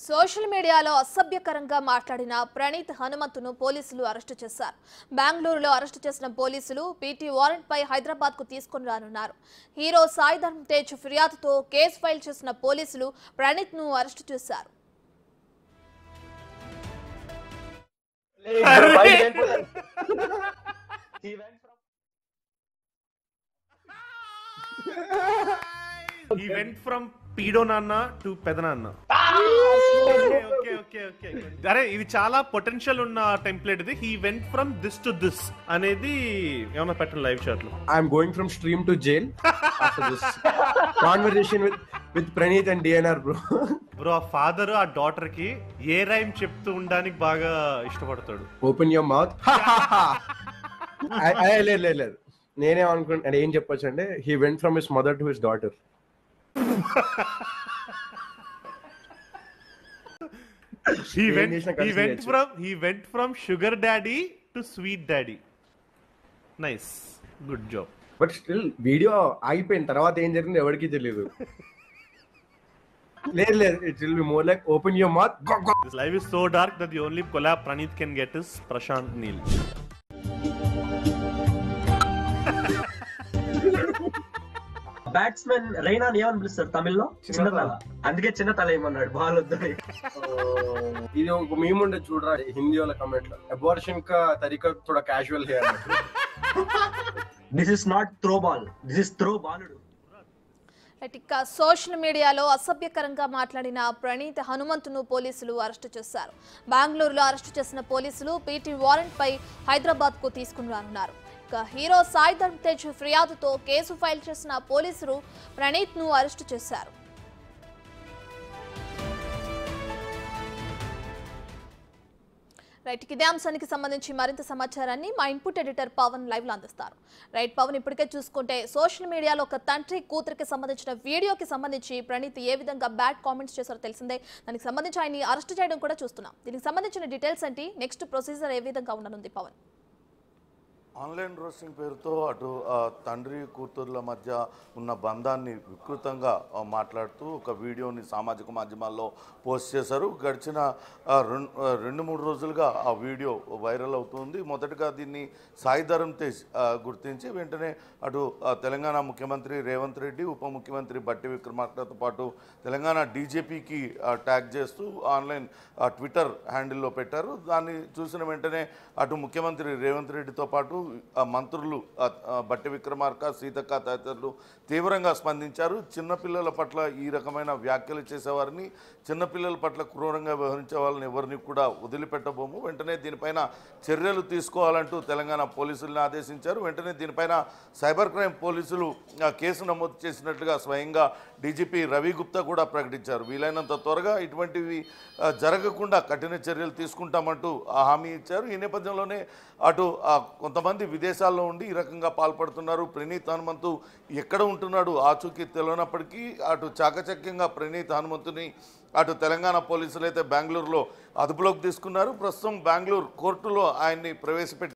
Social మీడియాలో అసభ్యకరంగా మాట్లాడిన ప్రణీత్ హనుమంతును పోలీసులు అరెస్టు చేశారు. బెంగళూరులో అరెస్టు చేసిన పోలీసులు పీటీ వారెంట్ పై హైదరాబాద్ కు తీసుకుని రానున్నారు. హీరో సాయి ధరమ్ తేజ్ ఫిర్యాదుతో కేసు ఫైల్ చేసిన పోలీసులు ప్రణీత్ ను అరెస్టు చేశారు. He went from pedo నాన్న to పెదనాన్న. అరే ఇది చాలా పొటెన్షియల్ ఉన్న టెంప్లెట్ ఇది. He went from this to this అనేది ఏమన్నా పెట్టండి లైవ్ షాట్ లో. I'm going from stream to jail after this conversation with Praneeth and DNR bro. Bro ఆ ఫాదర్ ఆ డాటర్ కి ఏ రైమ్ చెప్తూ ఉండడానికి బాగా ఇష్టపడతాడు. Open your mouth. లేదు నేనేమనుకుంటా ఏం చెప్పొచ్చు అంటే he went from his mother to his daughter. He went from sugar daddy to sweet daddy. Nice, good job. But still video ఆగిపోయిన తర్వాత ఏం జరిగింది ఎవరికి తెలియదు. లేదు it will be more like open your mouth. This live is so dark that the only collab Pranith can get is Prashant Neel. Batsmen Raina ఏమని పిలుస్తారు తమిళ్లో? చిన్న తల. అందుకే చిన్న తల ఏమన్నాడు బాల్ వద్దని. ఇది ఒక మీమ్ ఉండే చూడరా హిందీ వాళ్ళ కమెంట్ లో, అబార్షన్ కా తరీకా थोड़ा कैजुअल है. This is not throw ball, this is throw బాలుడు. ఇక సోషల్ మీడియాలో అసభ్యకరంగా మాట్లాడిన ప్రణీత్ హనుమంతును పోలీసులు అరెస్టు చేశారు. బెంగళూరులో అరెస్టు చేసిన పోలీసులు పీటీ వారెంట్ పై హైదరాబాద్ కు తీసుకుని రానున్నారు. ఇక హీరో సాయి ధరమ్ తేజ్ ఫిర్యాదుతో కేసు ఫైల్ చేసిన పోలీసులు ప్రణీత్ ను అరెస్టు చేశారు. రైట్, ఇదే అంశానికి సంబంధించి మరింత సమాచారాన్ని మా ఇన్పుట్ ఎడిటర్ పవన్ లైవ్ లో అందిస్తారు. రైట్ పవన్, ఇప్పటికే చూసుకుంటే సోషల్ మీడియాలో ఒక తండ్రి కూతురికి సంబంధించిన వీడియోకి సంబంధించి ప్రణీత్ ఏ విధంగా బ్యాడ్ కామెంట్స్ చేశారో తెలిసిందే. దానికి సంబంధించి ఆయన్ని అరెస్ట్ చేయడం కూడా చూస్తున్నాం. దీనికి సంబంధించిన డీటెయిల్స్ ఏంటి, నెక్స్ట్ ప్రొసీజర్ ఏ విధంగా ఉండనుంది పవన్? ఆన్లైన్ రోస్టింగ్ పేరుతో అటు తండ్రి కూతుర్ల మధ్య ఉన్న బంధాన్ని వికృతంగా మాట్లాడుతూ ఒక వీడియోని సామాజిక మాధ్యమాల్లో పోస్ట్ చేశారు. గడిచిన 2-3 రోజులుగా ఆ వీడియో వైరల్ అవుతుంది. మొదటగా దీన్ని సాయి ధరమ్ తేజ్ గుర్తించి వెంటనే అటు తెలంగాణ ముఖ్యమంత్రి రేవంత్ రెడ్డి, ఉప ముఖ్యమంత్రి బట్టి విక్రమార్కతో పాటు తెలంగాణ డీజీపీకి ట్యాగ్ చేస్తూ ఆన్లైన్ ట్విట్టర్ హ్యాండిల్లో పెట్టారు. దాన్ని చూసిన వెంటనే అటు ముఖ్యమంత్రి రేవంత్ రెడ్డితో పాటు మంత్రులు బట్టి విక్రమార్క, సీతక్క తదితరులు తీవ్రంగా స్పందించారు. చిన్నపిల్లల పట్ల ఈ రకమైన వ్యాఖ్యలు చేసేవారిని, చిన్నపిల్లల పట్ల క్రూరంగా వ్యవహరించే వాళ్ళని ఎవరిని కూడా వదిలిపెట్టబోము, వెంటనే దీనిపైన చర్యలు తీసుకోవాలంటూ తెలంగాణ పోలీసులను ఆదేశించారు. వెంటనే దీనిపైన సైబర్ క్రైమ్ పోలీసులు కేసు నమోదు చేసినట్లుగా స్వయంగా డీజీపీ రవి గుప్తా కూడా ప్రకటించారు. వీలైనంత త్వరగా ఇటువంటివి జరగకుండా కఠిన చర్యలు తీసుకుంటామంటూ హామీ ఇచ్చారు. ఈ నేపథ్యంలోనే అటు కొంతమంది విదేశాల్లో ఉండి ఈ రకంగా పాల్పడుతున్నారు. ప్రణీత్ హనుమంతు ఎక్కడ ఉంటున్నాడు ఆచూకీ తెలియనప్పటికీ అటు చాకచక్యంగా ప్రణీత్ హనుమంతుని అటు తెలంగాణ పోలీసులు అయితే బెంగళూరులో అదుపులోకి తీసుకున్నారు. ప్రస్తుతం బెంగళూరు కోర్టులో ఆయన్ని ప్రవేశపెట్టి